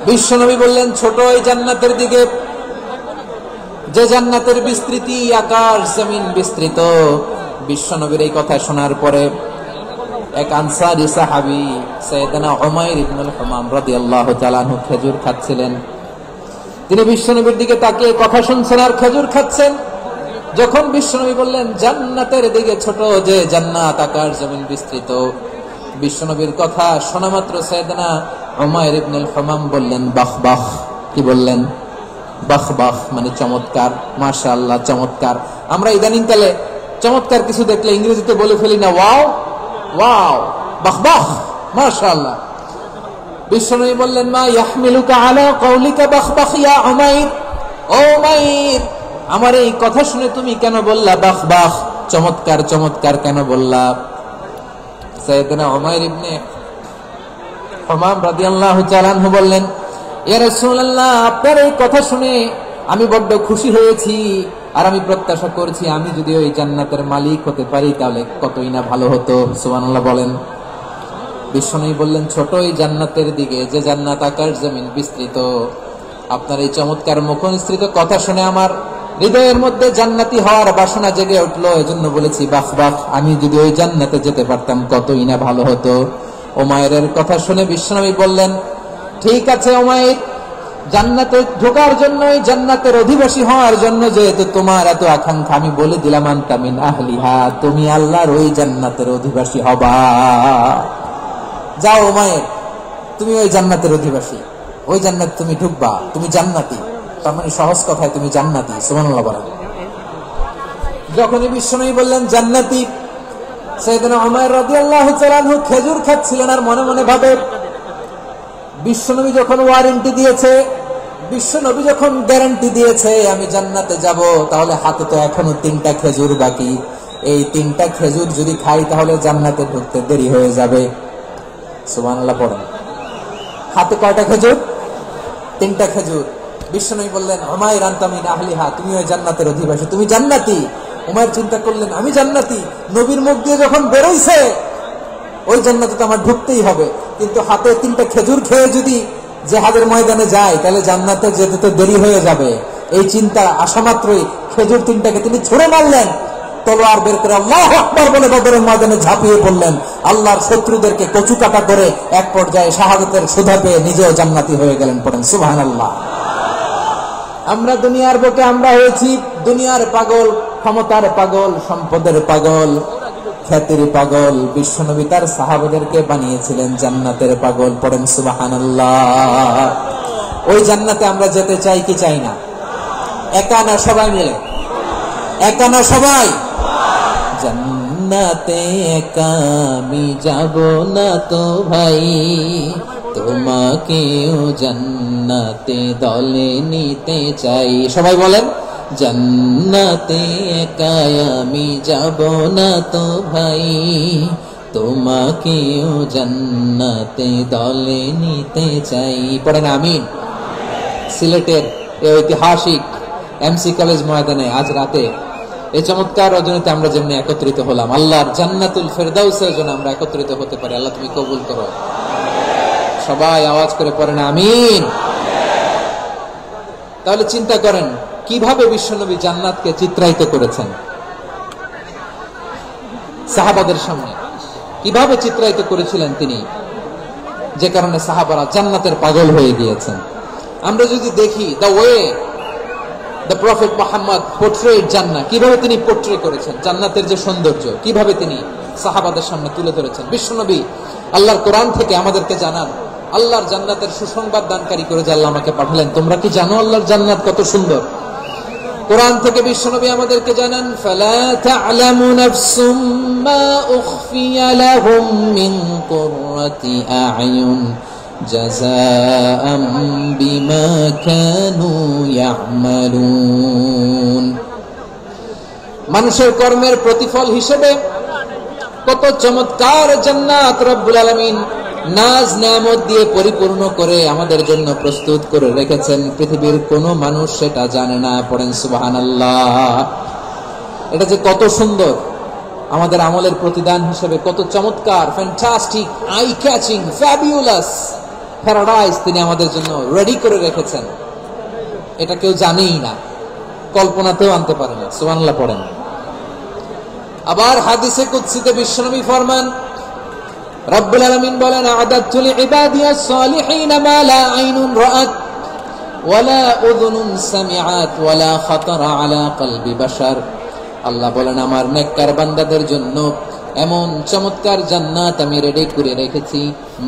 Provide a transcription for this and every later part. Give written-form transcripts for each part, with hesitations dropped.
বিশ্বনবী বললেন, ছোট এই জান্নাতের দিকে, যে জান্নাতের বিস্তৃতি আকাশ জমিন বিস্তৃত। বিশ্বনবীর এই কথা শোনার পরে এক আনসারী সাহাবী সাইয়েদনা উমাইর ইবনুল হুমাম রাদিয়াল্লাহু তাআলা আনহু খেজুর খাচ্ছিলেন। তিনি বিশ্বনবীর দিকে তাকিয়ে কথা শুনছেন আর খেজুর খাচ্ছেন। যখন বিশ্বনবী বললেন জান্নাতের দিকে ছোট যে জান্নাত আকাশ জমিন বিস্তৃত, বিশ্বনবীর কথা শোনা মাত্র সাইয়েদনা উমাইর ইবনুল হুমাম বললেন বাহ বাহ। কি বললেন? বাহ বাহ, মানে চমৎকার, মাশাআল্লাহ, চমৎকার। আমরা ইদানিং কালে চমৎকার কিছু দেখলে ইংরেজিতে বলে ফেলি না ওয়াও ওয়াও, বাহ বাহ, মাশাআল্লাহ। বিশ্বনবী বললেন মা ইয়াহমিলুকা আলা কওলিকা বাহ বাহ ইয়া উমাইর। ও উমাইর, আমার এই কথা শুনে তুমি কেন বললা বাহ বাহ, চমৎকার চমৎকার কেন বললা? সাইয়েদনা উমাইর ইবনে হুমাম রাদিয়াল্লাহু তাআলা আনহু বললেন, ইয়া রাসূলুল্লাহ, আপনার এই কথা শুনে আমি বড্ড খুশি হয়েছি, আর আমি প্রত্যাশা করছি আমি যদি ওই জান্নাতের মালিক হতে পারি তাহলে কতই না ভালো হতো। সুবহানাল্লাহ বলেন। বিশ্বনবী বললেন, ছোট এই জান্নাতের দিকে যে জান্নাত আকাশ জমিন বিস্তৃত। আপনার এই চমৎকার মুখনিসৃত কথা শুনে আমার হৃদয়ের মধ্যে জান্নাতি হওয়ার বাসনা জেগে উঠলো, এজন্য বলেছি বাহ বাহ, আমি যদি ওই জান্নাতে যেতে পারতাম কতই না ভালো হতো। উমাইরের কথা শুনে বিশ্বনবী বললেন, ঠিক আছে উমাইর, জান্নাতে ঢোকার জন্য, জান্নাতের অধিবাসী হওয়ার জন্য যেহেতু তোমার এত আকাঙ্ক্ষা, আমি বলে দিলাম আনতা মিন আহলিহা, তুমি আল্লাহর ওই জান্নাতের অধিবাসী হবা। যাও উমাইর, তুমি ওই জান্নাতের অধিবাসী, ওই জান্নাত তুমি ঢুকবা, তুমি জান্নাতি। তার মানে সহজ কথায় তুমি জান্নাতি। সুবহানাল্লাহ বলেন। যখনই বিশ্বনবী বললেন জান্নাতি, সাইয়েদনা উমাইর রাদিয়াল্লাহু তাআলা আনহু খেজুর খাচ্ছিলেন আর মনে মনে ভাবে, বিশ্বনবী যখন ওয়ারেন্টি দিয়েছে, বিশ্বনবী যখন গ্যারান্টি দিয়েছে আমি জান্নাতে যাব, তাহলে হাতে তো এখনো 3টা খেজুর বাকি। এই 3টা খেজুর যদি খাই তাহলে জান্নাতে ঢুকতে দেরি হয়ে যাবে। সুবহানাল্লাহ পড়েন। হাতে কয়টা খেজুর? 3টা খেজুর। বিশ্বনবী বললেন উমাইর আনতা মিন আহলিহা, তুমি ওই জান্নাতের অধিবাসী, তুমি জান্নাতি। উমাইর চিন্তা করলেন আমি জান্নাতি, নবীর মুখ দিয়ে যখন বেরোইছে ওই জান্নাতে তো আমার ঢুকতেই হবে, কিন্তু হাতে 3টা খেজুর খেয়ে যদি জিহাদের ময়দানে যায় তাহলে জান্নাতে যেতে তো দেরি হয়ে যাবে। এই চিন্তা আসা মাত্রই খেজুর 3টাকে তিনি ছুঁড়ে মারলেন, তলোয়ার বের করে আল্লাহু আকবার বলে বদরের ময়দানে ঝাঁপিয়ে পড়লেন। আল্লাহর শত্রুদেরকে কচুকাটা করে এক পর্যায়ে শাহাদাতের সুধা পেয়ে নিজেও জান্নাতি হয়ে গেলেন। পড়েন সুবহানাল্লাহ। আমরা দুনিয়ার বুকে আমরা হয়েছি দুনিয়ার পাগল, ক্ষমতার পাগল, সম্পদের পাগল, খ্যাতির পাগল। বিশ্বনবী তার সাহাবাদেরকে বানিয়েছিলেন জান্নাতের পাগল। পড়েন সুবহানাল্লাহ। ওই জান্নাতে আমরা যেতে চাই কি চাই না? একা না সবাই মিলে? একা না সবাই? জান্নাতে একা আমি যাব না তো ভাই, তোমাকেও জান্নাতে দলে নিতে চাই। সবাই বলেন, জান্নাতে একা আমি যাব না তো ভাই, তোমাকেও জান্নাতে দলে নিতে চাই। পড়েন আমিন। সিলেটের এই ঐতিহাসিক এমসি কলেজ ময়দানে আজ রাতে এই চমৎকার রজনীতে আমরা যেমনি একত্রিত হলাম, আল্লাহর জান্নাতুল ফেরদাউসের জন্য আমরা একত্রিত হতে পারি। আল্লাহ তুমি কবুল করো। সবাই আওয়াজ করে পড়েন আমিন। তাহলে চিন্তা করেন কিভাবে বিশ্বনবী জান্নাতকে চিত্রায়িত করেছেন সাহাবাদের সামনে, কিভাবে চিত্রায়িত করেছিলেন তিনি, যে কারণে সাহাবারা জান্নাতের পাগল হয়ে গিয়েছেন। আমরা যদি দেখি the way the prophet Muhammad portrait জান্নাত, কিভাবে তিনি পোর্ট্রে করেছেন জান্নাতের যে সৌন্দর্য, কিভাবে তিনি সাহাবাদের সামনে তুলে ধরেছেন। বিশ্বনবী আল্লাহর কোরআন থেকে আমাদেরকে জানান আল্লাহর জান্নাতের সুসংবাদ দানকারী করে যে আল্লাহ আমাকে পাঠালেন। তোমরা কি জানো আল্লাহর জান্নাত কত সুন্দর? কোরআন থেকে বিশ্বনবী আমাদেরকে জানান ফালা তা'লামু নাফসুম মা উখফিয়া লাহুম মিন কুররাতি আ'য়ুন জাযাআম বিমা কানু ইয়া'মালুন। মানুষের কর্মের প্রতিফল হিসেবে কত চমৎকার জান্নাত রব্বুল আলামিন নাজ নেয়ামত দিয়ে পরিপূর্ণ করে আমাদের জন্য প্রস্তুত করে রেখেছেন। পৃথিবীর কোনো মানুষ সেটা জানে না। পড়েন সুবহানাল্লাহ। এটা যে কত সুন্দর, আমাদের আমলের প্রতিদান হিসেবে কত চমৎকার, fantastic, eye catching, fabulous. Paradise তিনি আমাদের জন্য রেডি করে রেখেছেন, এটা কেউ জানেই না, কল্পনাতেও আনতে পারে না। সুবহানাল্লাহ পড়েন। আবার হাদিসে কুদসিতে বিশ্বনবী ফরমান, রব্বুল আলামিন বলেন, আ'দাতু লিইবাদিয়াস সালিহিন মা লা আইনুন রাআত ওয়ালা উযুনুন সামিআত ওয়ালা খাতারা আলা কলবি বাশার। আল্লাহ বলেন, আমার নেককার বান্দাদের জন্য এমন চমৎকার জান্নাত আমি রেডি করে রেখেছি,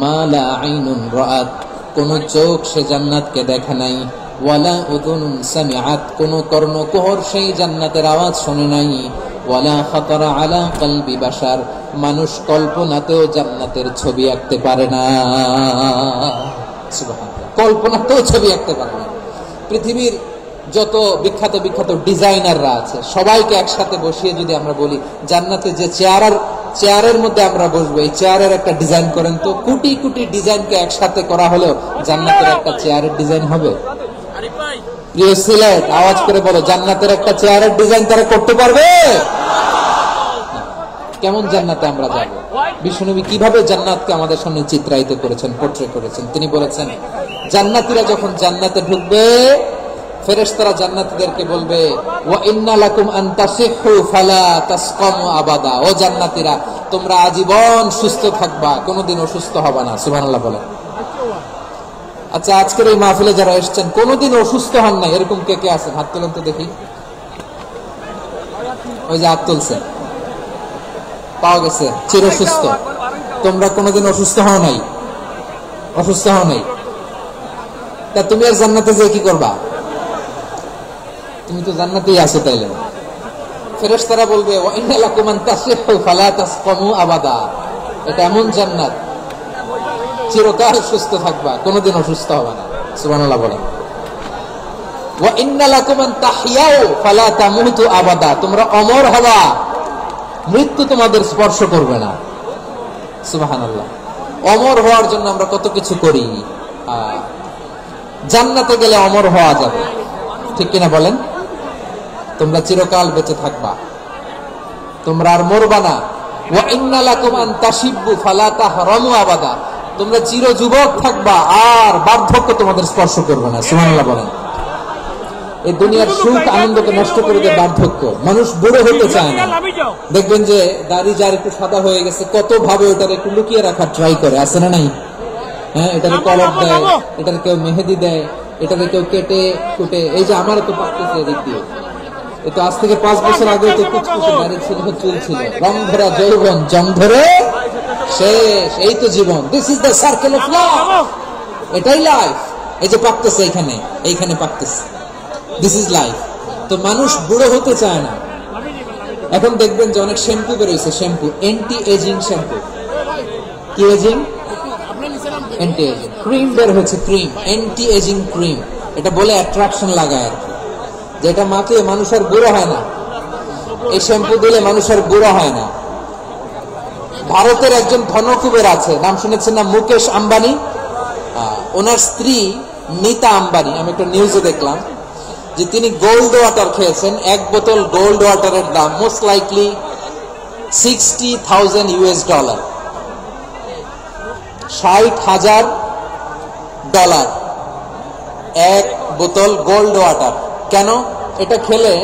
মা লা আইনুন রাআত, কোন চোখ সে জান্নাতকে দেখে নাই, ওয়ালা উযুনুন সামিআত, কোন কর্ণকুহর সেই জান্নাতের আওয়াজ শুনে নাই, ওয়ালা খাতারা আলা কলবি বাশার, মানুষ কল্পনাতেও জান্নাতের ছবি আঁকতে পারে না। সুবহানাল্লাহ, কল্পনাতেও ছবি আঁকতে পারে না। পৃথিবীর যত বিখ্যাত বিখ্যাত ডিজাইনাররা আছে সবাইকে একসাথে বসিয়ে যদি আমরা বলি জান্নাতে যে চেয়ারের মধ্যে আমরা বসবো, এই চেয়ারের একটা ডিজাইন করেন তো, কোটি কোটি ডিজাইনকে একসাথে করা হলেও জান্নাতের একটা চেয়ারের ডিজাইন হবে? প্রিয় সিলেট, আওয়াজ করে বলো, জান্নাতের একটা চেয়ারের ডিজাইন তারা করতে পারবে? কেমন জান্নাতে আমরা যাব? বিশ্বনবী কিভাবে জান্নাতকে আমাদের সামনে চিত্রায়িত করেছেন, পোর্ট্রে করেছেন। তিনি বলেছেন, জান্নাতীরা যখন জান্নাতে ঢুকবে, ফেরেশতারা জান্নাতীদেরকে বলবে, ওয়া ইন্না লাকুম আন তাসিহু ফালা তাসকামু আবাদা, ও জান্নাতীরা তোমরা আজীবন সুস্থ থাকবা, কোনোদিন অসুস্থ হবে না। সুবহানাল্লাহ বলেন। আচ্ছা, আজকের এই মাহফিলে যারা এসেছেন কোনোদিন অসুস্থ হন নাই, এরকম কে কে আছেন? হাত তোলেন তো দেখি। ওই যে হাত তুলছেন, পাওয়া গেছে, চির সুস্থ। তোমরা কোনোদিন অসুস্থ হও নাই? অসুস্থ হও নাই? তা তুমি আর জান্নাতে যেয়ে কি করবা? তুমি তো জান্নাতেই আছো তাইলে। ফেরেশতারা বলবে, ওয়া ইন্না লাকুম আন তাসিহু ফালা তাসকামু আবাদা, এটা এমন জান্নাত চিরকাল সুস্থ থাকবা, কোনোদিন অসুস্থ হবে না। সুবহানাল্লাহ বলেন। ওয়া ইন্না লাকুম আন তাহইয়াউ ফালা তামুতু আবাদা, তোমরা অমর হবা, মৃত্যু তোমাদের স্পর্শ করবে না। সুবহানাল্লাহ। অমর হওয়ার জন্য আমরা কত কিছু করি, জান্নাতে গেলে অমর হওয়া যাবে, ঠিক কিনা বলেন? তোমরা চিরকাল বেঁচে থাকবা, তোমরা আর মরবা না। ওয়া ইন্না লাকুম আন তাশিব্বু ফালা তাহরামু আবাদা, তোমরা চির যুবক থাকবা, আর বার্ধক্য তোমাদের স্পর্শ করবে না। সুবহানাল্লাহ বলেন। এই দুনিয়ার সুখ আনন্দকে নষ্ট করে দেয় বার্ধক্য। মানুষ বুড়ো হতে চায় না। দেখবেন যে দাড়ি যার একটু সাদা হয়ে গেছে, কত ভাবে ওটার একটু লুকিয়ে রাখার ট্রাই করে, আছে না নাই? হ্যাঁ, এটাকে কলপ দেয়, এটার কেউ মেহেদি দেয়, এটাকে কেউ কেটে কুটে। এই যে আমার তো পাকতেছে এদিক দিয়ে, তো আজ থেকে 5 বছর আগে তো কুচকুচে দাড়ি ছিল, চুল ছিল, রং ধরা যৌবন, জং ধরে শেষ। এই তো জীবন। This is the circle of life, এটাই লাইফ। এই যে পাকতেছে, এইখানে পাকতেছে, দিস ইজ লাইফ। তো মানুষ বুড়ো হতে চায় না। এখন দেখবেন যে অনেক শ্যাম্পু বেরোয়েছে, শ্যাম্পু অ্যান্টি এজিং শ্যাম্পু। কি এজিং? Anti ageing. ক্রিম বের হয়েছে, ক্রিম, অ্যান্টি এজিং ক্রিম। এটা বলে অ্যাট্রাকশন লাগায় আর কি, যেটা মাখলে মানুষ আর বুড়ো হয় না। এই শ্যাম্পু দিলে মানুষ আর বুড়ো হয় না। ভারতের একজন ধনকুবের আছে, নাম শুনেছেন না? মুকেশ আম্বানি। ওনার স্ত্রী নীতা আম্বানি, আমি একটা নিউজে দেখলাম যে তিনি গোল্ড ওয়াটার খেয়েছেন। 1 বোতল গোল্ড ওয়াটারের দাম মোস্ট লাইকলি $60,000 $60,000 1 বোতল গোল্ড ওয়াটার। কেন? এটা খেলে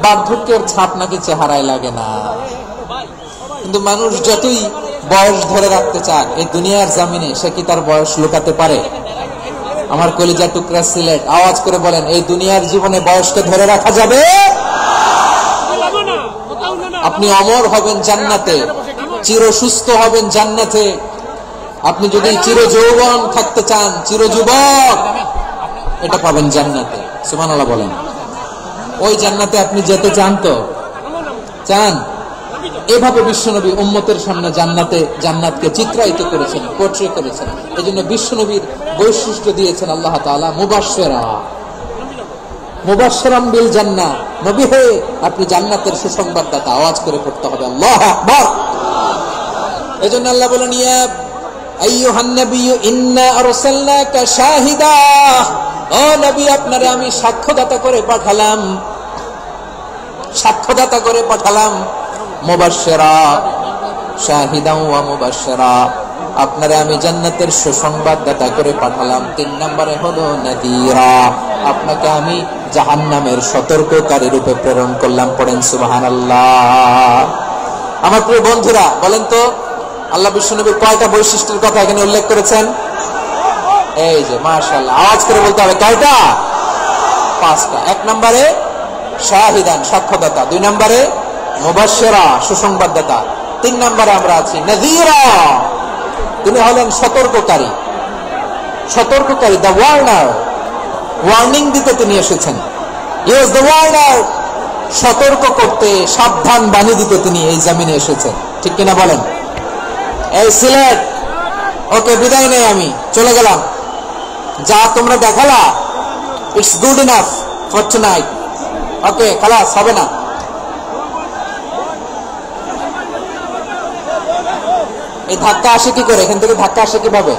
বার্ধক্যের ছাপ নাকি চেহারায় লাগে না। কিন্তু মানুষ যতই বয়স ধরে রাখতে চাক এই দুনিয়ার জামিনে, সে কি তার বয়স লুকাতে পারে? আমার কলিজা টুকরা সিলেট, আওয়াজ করে বলেন, এই দুনিয়ার জীবনে বয়সকে ধরে রাখা যাবে? আপনি অমর হবেন জান্নাতে, চির সুস্থ হবেন জান্নাতে। আপনি যদি চির যৌবন থাকতে চান, চির যুবক, এটা পাবেন জান্নাতে। সুবহানাল্লাহ বলেন। ওই জান্নাতে আপনি যেতে চান? তো চান? এভাবে বিশ্বনবী উম্মতের সামনে জান্নাতকে চিত্রায়িত করেছেন, পোর্ট্রে করেছেন। এজন্য বিশ্বনবীর বৈশিষ্ট্য দিয়েছেন আল্লাহ তাআলা মুবাশশিরাম বিল জান্নাহ। নবী হে, আপনি জান্নাতের সুসংবাদদাতা। আওয়াজ করে পড়তে হবে আল্লাহু আকবার। এজন্য আল্লাহ বলেন, ইয়া আইয়ুহান নাবিয়্যু ইন্না আরসালনাকা শাহিদা, ও নবী আপনারে আমি সাক্ষ্যদাতা করে পাঠালাম। মুবাশশিরা শাহিদাও ওয়া মুবাশশিরা, আপনারা আমি জান্নাতের সুসংবাদদাতা করে পাঠালাম। 3 নম্বরে হলো নাযীরা, আপনাকে আমি জাহান্নামের সতর্ককারী রূপে প্রেরণ করলাম। পড়েন সুবহানাল্লাহ। আমার প্রিয় বন্ধুরা, বলেন তো আল্লাহ বিশ্বনবীর কয়টা বৈশিষ্ট্যের কথা এখানে উল্লেখ করেছেন? এই যে মাশাআল্লাহ, আওয়াজ করে বলতে হবে কয়টা? 5টা। 1 নম্বরে শাহিদান, সাক্ষ্যদাতা। 2 নম্বরে মুবাশশিরা, সুসংবাদদাতা। 3 নম্বরে আমরা আছি নাযীরা, তিনি হলেন সতর্ককারী। সতর্ককারী, দ্য ওয়ার্নার, ওয়ার্নিং দিতে তিনি এসেছেন। ইয়েস, দ্য ওয়ার্নার, সতর্ক করতে, সাবধান বাণী দিতে তিনি এই জমিনে এসেছেন। ঠিক কিনা বলেন? এই সিলেট, ওকে বিদায় নেই, আমি চলে গেলাম। যা তোমরা দেখালা, it's good enough for tonight. Okay, খালাস, হবে না। এই ধাক্কা আসে কি করে? এখান থেকে ধাক্কা আসে কিভাবে?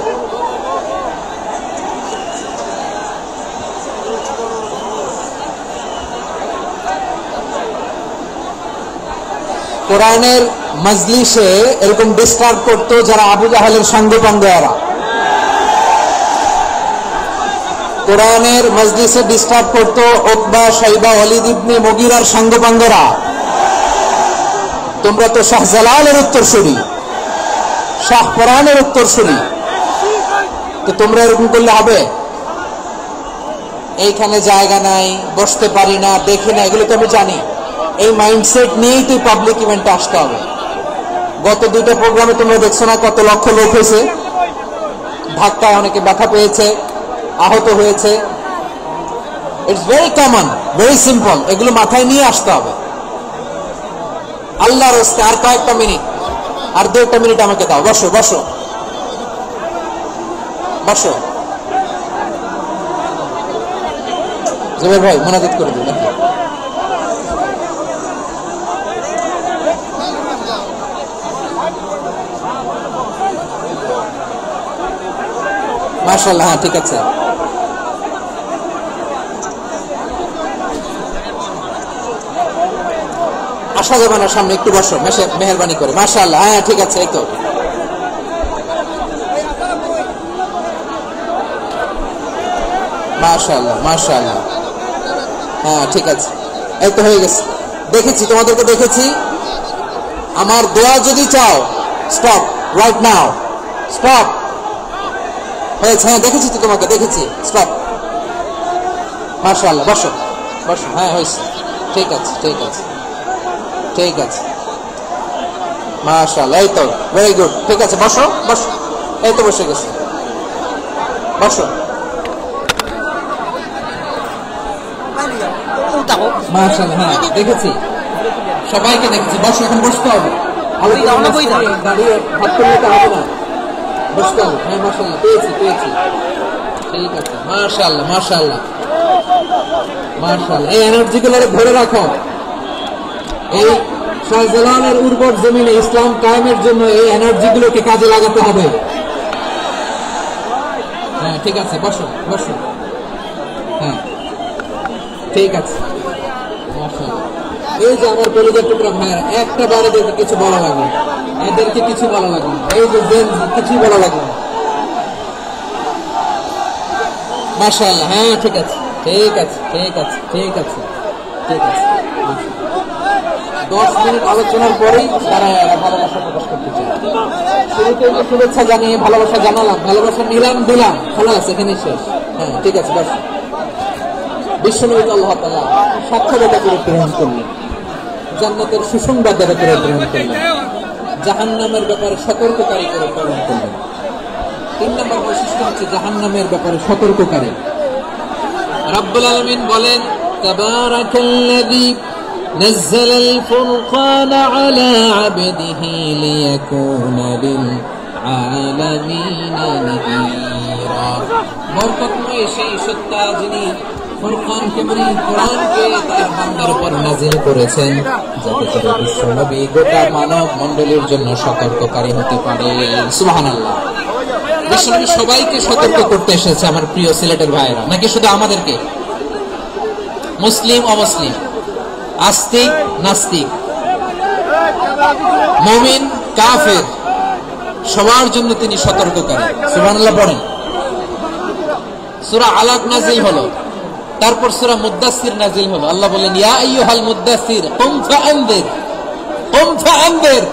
কোরআনের মজলিসে এরকম ডিস্টার্ব করতো যারা আবু জাহেলের সঙ্গপাঙ্গরা। কোরআনের মজলিসে ডিস্টার্ব করতো উতবা, শাইবা, ওয়ালিদ ইবনে মুগীরার সঙ্গপাঙ্গরা। তোমরা তো শাহজালালের উত্তরসূরি, শাহ পরানের উত্তরসূরি, তো তোমরা এরকম করলে হবে? এইখানে জায়গা নাই, বসতে পারি না, দেখি না, এগুলো তো আমি জানি। এই মাইন্ডসেট নিয়েই তো পাবলিক ইভেন্টে আসতে হবে। গত 2টা প্রোগ্রামে তোমরা দেখছো না কত লক্ষ লোক হয়েছে, ধাক্কায় অনেকে ব্যথা পেয়েছে, আহত হয়েছে। It's very common, very simple. এগুলো মাথায় নিয়ে আসতে হবে। আল্লাহর রাস্তে আর কয়েকটা মিনিট, আর 2টা মিনিট আমাকে দাও। বসো বসো বসো। জুবের ভাই মোনাজাত করে দিন নাকি? মাশাআল্লাহ, হ্যাঁ ঠিক আছে। আসা যাবে না সামনে, একটু বসো মেহেরবানি করে। মাশাআল্লাহ, হ্যাঁ ঠিক আছে। এই তো মাশাআল্লাহ, মাশাআল্লাহ, হ্যাঁ ঠিক আছে। এই তো হয়ে গেছে। দেখেছি, তোমাদেরকে দেখেছি। আমার দোয়া যদি চাও, স্টপ রাইট নাও, স্টপ। হয়েছে, হ্যাঁ দেখেছি তো তোমাকে, দেখেছি। স্টপ। মাশাআল্লাহ, বসো বসো। হ্যাঁ হয়েছে, ঠিক আছে ঠিক আছে ঠিক আছে। মাশাআল্লাহ, এই তো ভেরি গুড। ঠিক আছে, বসো বসো। এই তো বসে গেছে, বসো। মাশাআল্লাহ, হ্যাঁ দেখেছি, সবাইকে দেখেছি। বসো, এখন বসতে হবে। দাঁড়িয়ে হাত তুললে তো হবে না, বসতে হবে। হ্যাঁ মাশাআল্লাহ, পেয়েছি পেয়েছি। ঠিক আছে, মাশাআল্লাহ মাশাআল্লাহ মাশাআল্লাহ। এই এনার্জি গুলো ধরে রাখো। এই শাহজালালের উর্বর জমিনে ইসলাম কায়েমের জন্য এই এনার্জি গুলোকে কাজে লাগাতে হবে। হ্যাঁ ঠিক আছে, বসো বসো। হ্যাঁ ঠিক আছে, মাশাআল্লাহ। এই যে আমার কলিজার টুকরা ভাইয়েরা, একটা বারে দেখে কিছু বলা লাগবে না, এদেরকে কিছু বলা লাগবে না। এই যে কিছু বলা লাগবে না। মাশাআল্লাহ, হ্যাঁ ঠিক আছে ঠিক আছে ঠিক আছে ঠিক আছে ঠিক আছে। 10 মিনিট আলোচনার পরেই তারা ভালোবাসা প্রকাশ করতে চায়। শুরুতে শুভেচ্ছা জানিয়ে ভালোবাসা জানালাম, ভালোবাসা নিলাম, দিলাম, খালাস, এখানে শেষ। হ্যাঁ ঠিক আছে, বাস। বিশ্বনবী আল্লাহ তাআলা সাক্ষ্যদাতা করে প্রেরণ করলেন, জান্নাতের সুসংবাদদাতা করে প্রেরণ করলেন, জাহান্নামের ব্যাপারে সতর্ককারী করে প্রেরণ করলেন। 3 নম্বর বৈশিষ্ট্য হচ্ছে জাহান্নামের ব্যাপারে সতর্ককারী। রব্বুল আলামিন বলেন, তাবারাকাল্লাযী নাযালাল ফুরকানা আলা আবদিহি লিয়াকুনা লিল আলামিনা নাযীরা। বরকতময় সেই সত্তা যিনি ফুরকানকে, মানে কোরআনকে তার বান্দার উপর নাযিল করেছেন, যাতে করে বিশ্বনবী গোটা মানব মণ্ডলীর জন্য সতর্ককারী হতে পারে। সুবহানাল্লাহ। বিশ্বনবী সবাইকে সতর্ক করতে এসেছে, আমার প্রিয় সিলেটের ভাইয়েরা, নাকি শুধু আমাদেরকে? মুসলিম অমুসলিম, আস্তিক নাস্তিক, মুমিন কাফের, সবার জন্য তিনি সতর্ককারী। সুবহানাল্লাহ পড়েন। সূরা আলাক নাজিল হলো, তারপর সূরা মুদ্দাসসির নাজিল হলো। আল্লাহ বলেন, ইয়া আইয়ুহাল মুদ্দাসসির কুম ফাআনদির,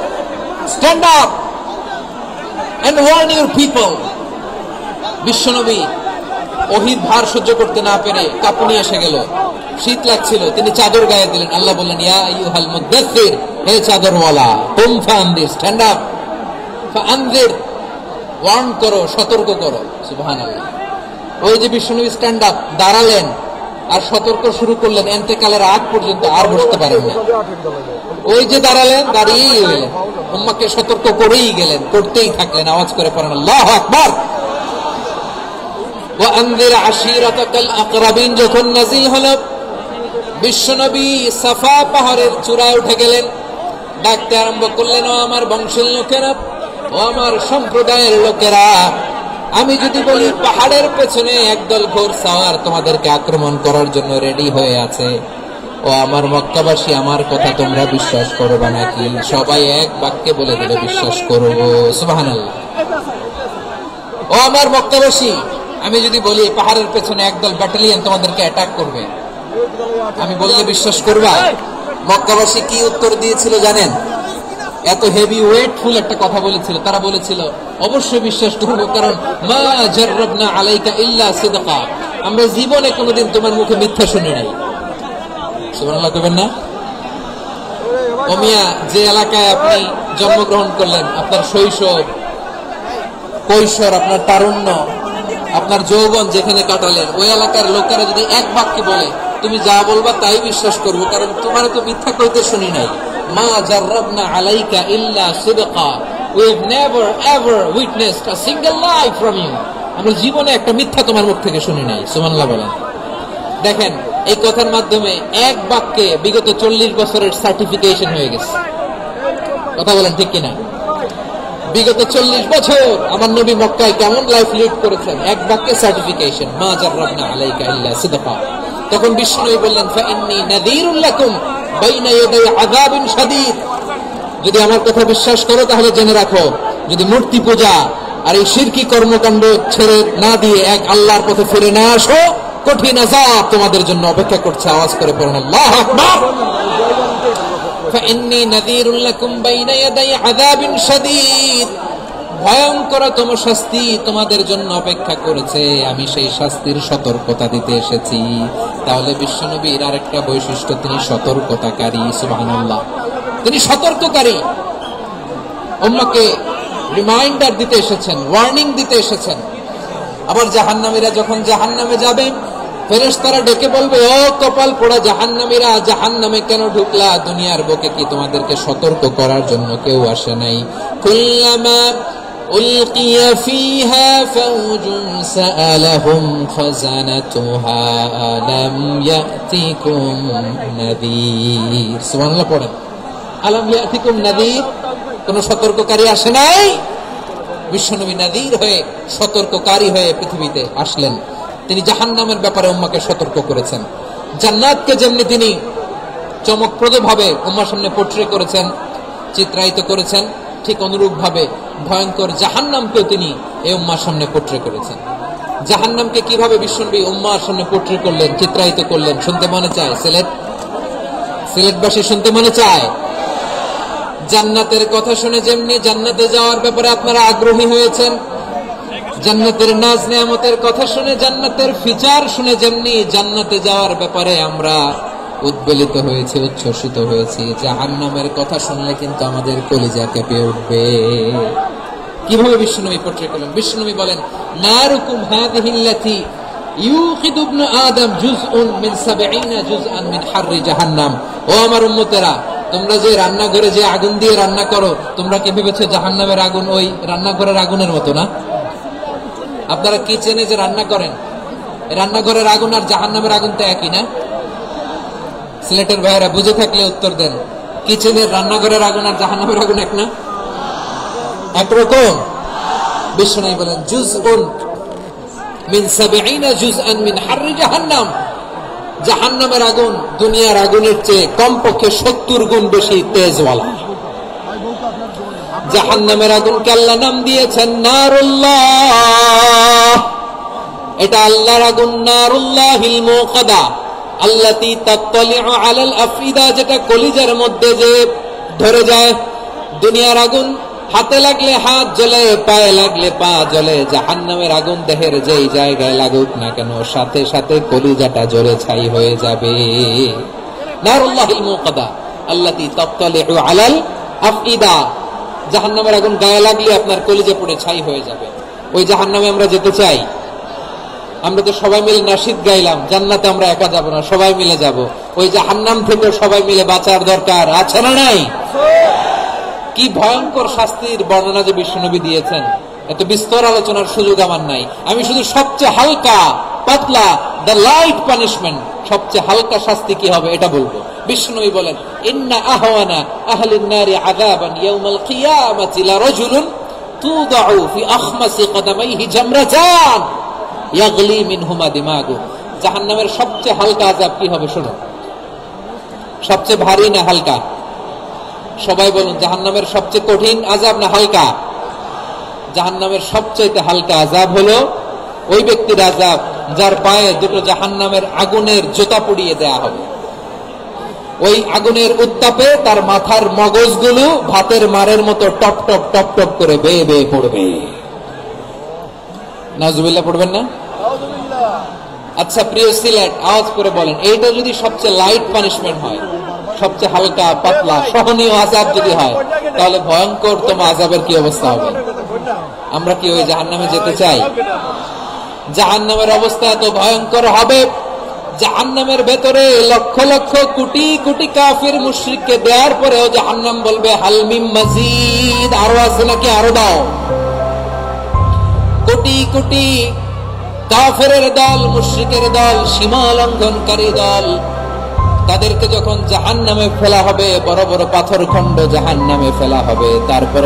stand up and warn your people. বিশ্বনবী ওহীর ভার সহ্য করতে না পেরে কাঁপুনি এসে গেল, শীত লাগছিল, তিনি চাদর গায়ে দিলেন। আল্লাহ বললেন, ইয়া আইয়ুহাল মুদ্দাসসির, হে চাদরওয়ালা, কুম ফাআনদির, স্ট্যান্ড আপ, ফাআনদির, ওয়ার্ন করো, সতর্ক করো। সুবহানাল্লাহ। ওই যে বিশ্বনবী স্ট্যান্ড আপ, দাঁড়ালেন আর সতর্ক শুরু করলেন, এন্তেকালের আগ পর্যন্ত আর বসতে পারেন না। ওই যে দাঁড়ালেন, দাঁড়িয়েই গেলেন, উম্মাহকে সতর্ক করেই গেলেন, করতেই থাকলেন। আওয়াজ করে পড়েন আল্লাহু আকবার। ওয়া আনযির আশীরাতাকাল আকরাবিন যখন নাযিল হলো, বিশ্বনবী সাফা পাহাড়ের চূড়ায় উঠে গেলেন, ডাকতে আরম্ভ করলেন, ও আমার বংশের লোকেরা, ও আমার সম্প্রদায়ের লোকেরা, আমি যদি বলি পাহাড়ের পেছনে একদল ঘোড়সাওয়ার তোমাদেরকে আক্রমণ করার জন্য রেডি হয়ে আছে, ও আমার মক্কাবাসী, আমার কথা তোমরা বিশ্বাস করবে নাকি? সবাই এক বাক্যে বলে দিল, বিশ্বাস করব। সুবহানাল্লাহ। ও আমার মক্কাবাসী, আমি যদি বলি পাহাড়ের পেছনে একদল ব্যাটালিয়ন তোমাদেরকে অ্যাটাক করবে, আমি বললে বিশ্বাস করবা? মক্কাবাসী কি উত্তর দিয়েছিল জানেন? এত হেভি ওয়েটফুল একটা কথা বলেছিল। তারা বলেছিল, অবশ্যই বিশ্বাস করব, কারণ মা জাররাবনা আলাইকা ইল্লা সিদকা, আমরা জীবনে কোনোদিন তোমার মুখে মিথ্যা শুনি নাই। সুবহানাল্লাহ কইবেন না? ও মিয়া, যে এলাকায় আপনি জন্মগ্রহণ করলেন, আপনার শৈশব, কৈশোর, আপনার তারুণ্য, আপনার যৌবন যেখানে কাটালেন, ওই এলাকার লোকেরা যদি এক বাক্যে বলে তুমি যা বলবা তাই বিশ্বাস করব, কারণ তোমার তো মিথ্যা কইতে শুনি নাই। মা জাররাবনা আলাইকা ইল্লা সিদকা, we have never ever witnessed a single lie from you, আমরা জীবনে একটা মিথ্যা তোমার মুখ থেকে শুনি নাই। সুবহানাল্লাহ বলেন। দেখেন, এই কথার মাধ্যমে এক বাক্যে বিগত 40 বছরের সার্টিফিকেশন হয়ে গেছে। কথা বলেন ঠিক কিনা? বিগত 40 বছর আমার নবী মক্কায় কেমন লাইফ লিড করেছেন, এক বাক্যে সার্টিফিকেশন, মা জাররাবনা আলাইকা ইল্লা সিদকা। তখন বিষ্ণু বললেন, ফাইন্নী নাযীরুল লাকুম বাইনা ইয়াদাই আযাবিন শাদীদ, যদি আমার কথা বিশ্বাস করো তাহলে জেনে রাখো, যদি মূর্তি পূজা আর এই শিরকি কর্মকাণ্ড ছেড়ে না দিয়ে এক আল্লাহর পথে ফিরে না আসো, কঠিন আযাব তোমাদের জন্য অপেক্ষা করছে। আওয়াজ করে পড়ুন আল্লাহু আকবার। ফাইন্নী নাযীরুল লাকুম বাইনা ইয়াদাই আযাবিন শাদীদ, ভয়ঙ্করতম শাস্তি তোমাদের জন্য অপেক্ষা করেছে, আমি সেই শাস্তির সতর্কতা দিতে এসেছি। তাহলে বিশ্বনবীর আরেকটা বৈশিষ্ট্য, তিনি সতর্কতাকারী। সুবহানাল্লাহ। তিনি সতর্ককারী, উম্মাহকে রিমাইন্ডার দিতে এসেছেন, ওয়ার্নিং দিতে এসেছেন। আবার জাহান্নামীরা যখন জাহান্নামে যাবে, ফেরেশতারা ডেকে বলবে, ও কপাল পোড়া জাহান্নামীরা, জাহান্নামে কেন ঢুকলা? দুনিয়ার বুকে কি তোমাদেরকে সতর্ক করার জন্য কেউ আসে নাই? কুল্লামা উলকিয়া ফিহা ফাউজুন সাআলাহুম খাযানাতুহা আলাম ইয়াতিকুম নাযীর। সুবহানাল্লাহ পড়েন। আলাম ইয়াতিকুম নাযীর, কোন সতর্ককারী আসে নাই? বিশ্বনবী নাযীর হয়ে, সতর্ককারী হয়ে পৃথিবীতে আসলেন। তিনি জাহান্নামের ব্যাপারে উম্মাহকে সতর্ক করেছেন। জান্নাতকে যেমনি তিনি চমকপ্রদ ভাবে উম্মার সামনে পোট্রে করেছেন, চিত্রায়িত করেছেন, ঠিক অনুরূপ ভাবে ভয়ঙ্কর জাহান্নামকেও তিনি এই উম্মার সামনে পোট্রে করেছেন। জাহান্নামকে কিভাবে বিশ্বনবী উম্মার সামনে পোট্রে করলেন, চিত্রায়িত করলেন, শুনতে মনে চায়? সিলেটবাসী শুনতে মনে চায়? জান্নাতের কথা শুনে যেমনি জান্নাতে যাওয়ার ব্যাপারে আপনারা আগ্রহী হয়েছেন, জান্নাতের নাজ নিয়ামতের কথা শুনে, জান্নাতের ফিচার শুনে যেমনি জান্নাতে যাওয়ার ব্যাপারে আমরা উদ্বেলিত হয়েছি, উচ্ছ্বসিত হয়েছি, জাহান্নামের কথা শুনলে কিন্তু আমাদের কলিজা কেঁপে উঠবে। কিভাবে বিশ্বনবী পোট্রে করলেন? বিশ্বনবী বলেন, নারুকুম হাযিহিল্লাতী ইউকিদু ইবনু আদম জুজউন মিন 70 জুজআন মিন হাররি জাহান্নাম। ও আমার উম্মতেরা, তোমরা যে রান্নাঘরে যে আগুন দিয়ে রান্না করো, তোমরা কি ভেবেছো জাহান্নামের আগুন ওই রান্নাঘরের আগুনের মতো না? আপনারা কিচেনে যে রান্না করেন, রান্নাঘরের আগুন আর জাহান্নামের আগুন তো একই না? সিলেটের ভাইয়েরা বুঝে থাকলে উত্তর দেন। কিচেনের রান্নাঘরের আগুন আর জাহান্নামের আগুন এক না? একরকম? বিশ্বনবী বলেন, জুজউন মিন 70 জুজআন মিন হাররি জাহান্নাম, জাহান্নামের আগুন দুনিয়ার আগুনের চেয়ে কমপক্ষে 70 গুণ বেশি তেজওয়ালা। জাহান্নামের আগুনকে আল্লাহ নাম দিয়েছেন নারুল্লাহ। এটা আল্লাহর আগুন, নারুল্লাহিল মুকাদা আল্লাতী তাত্তালিউ আলাল আফইদা, যেটা কলিজার মধ্যে যে ধরে যায়। দুনিয়ার আগুন হাতে লাগলে হাত জ্বলে, পায়ে লাগলে পা জ্বলে। জাহান্নামের আগুন দেহের যেই জায়গায় লাগুক না কেন, সাথে সাথে কলিজাটা জ্বলে ছাই হয়ে যাবে। নারুল্লাহিল মুকাদা আল্লাতী তাত্তালিউ আলাল আফইদা, জাহান্নামের আগুন গায়ে লাগলে আপনার কলিজা পুড়ে ছাই হয়ে যাবে। ওই জাহান্নামে আমরা যেতে চাই? আমরা তো সবাই মিলে নাশিদ গাইলাম, জান্নাতে আমরা একা যাব না, সবাই মিলে যাব। ওই জাহান্নাম থেকে সবাই মিলে বাঁচার দরকার আছে না নাই? কি ভয়ঙ্কর শাস্তির বর্ণনা যে বিশ্বনবী দিয়েছেন, এত বিস্তর আলোচনার সুযোগ আমার নাই। আমি শুধু সবচেয়ে হালকা পাতলা, দ্য লাইট পানিশমেন্ট, সবচেয়ে হালকা শাস্তি কি হবে এটা বলবো। বিশ্বনবী বলেন, ইন্না আহওয়ানা আহলিন নারি আযাবান ইয়াউমাল কিয়ামাতি লারাজুলুন তুদাউ ফি আখমাসি কদামাইহি জামরাতান ইয়াগলি মিনহুমা দিমাগু। জাহান্নামের সবচেয়ে হালকা আযাব কি হবে শুনো। সবচেয়ে ভারী না হালকা? সবাই বলুন, জাহান্নামের সবচেয়ে কঠিন আযাব না হালকা? জাহান্নামের সবচেয়ে হালকা আযাব হলো ওই ব্যক্তির আযাব যার পায়ে দুটো জাহান্নামের আগুনের জুতা পুড়িয়ে দেয়া হবে। ওই আগুনের উত্তাপে তার মাথার মগজগুলো ভাতের মারের মতো টপ টপ টপ টপ করে বেয়ে বেয়ে পড়বে। নাউজুবিল্লাহ পড়বেন না? আচ্ছা প্রিয় সিলেট, আওয়াজ করে বলেন, এইটা যদি সবচেয়ে লাইট পানিশমেন্ট হয়, সবচেয়ে হালকা পাতলা সহনীয় আযাব যদি হয়, তাহলে ভয়ঙ্কর তোমার আযাবের কি অবস্থা হবে? আমরা কি ওই জাহান্নামে যেতে চাই? জাহান্নামের অবস্থা এত ভয়ঙ্কর হবে, জাহান্নামের ভেতরে লক্ষ লক্ষ কোটি কোটি কাফির মুশরিককে দেওয়ার পরেও জাহান্নাম বলবে হাল মিন মাজিদ, আরো আছে নাকি, আরো দাও। কোটি কোটি কাফেরের দল, মুশরিকের দল, সীমা লঙ্ঘনকারী দল, তাদেরকে যখন জাহান্নামে ফেলা হবে, বড় বড় পাথর খণ্ড জাহান্নামে ফেলা হবে, তারপরে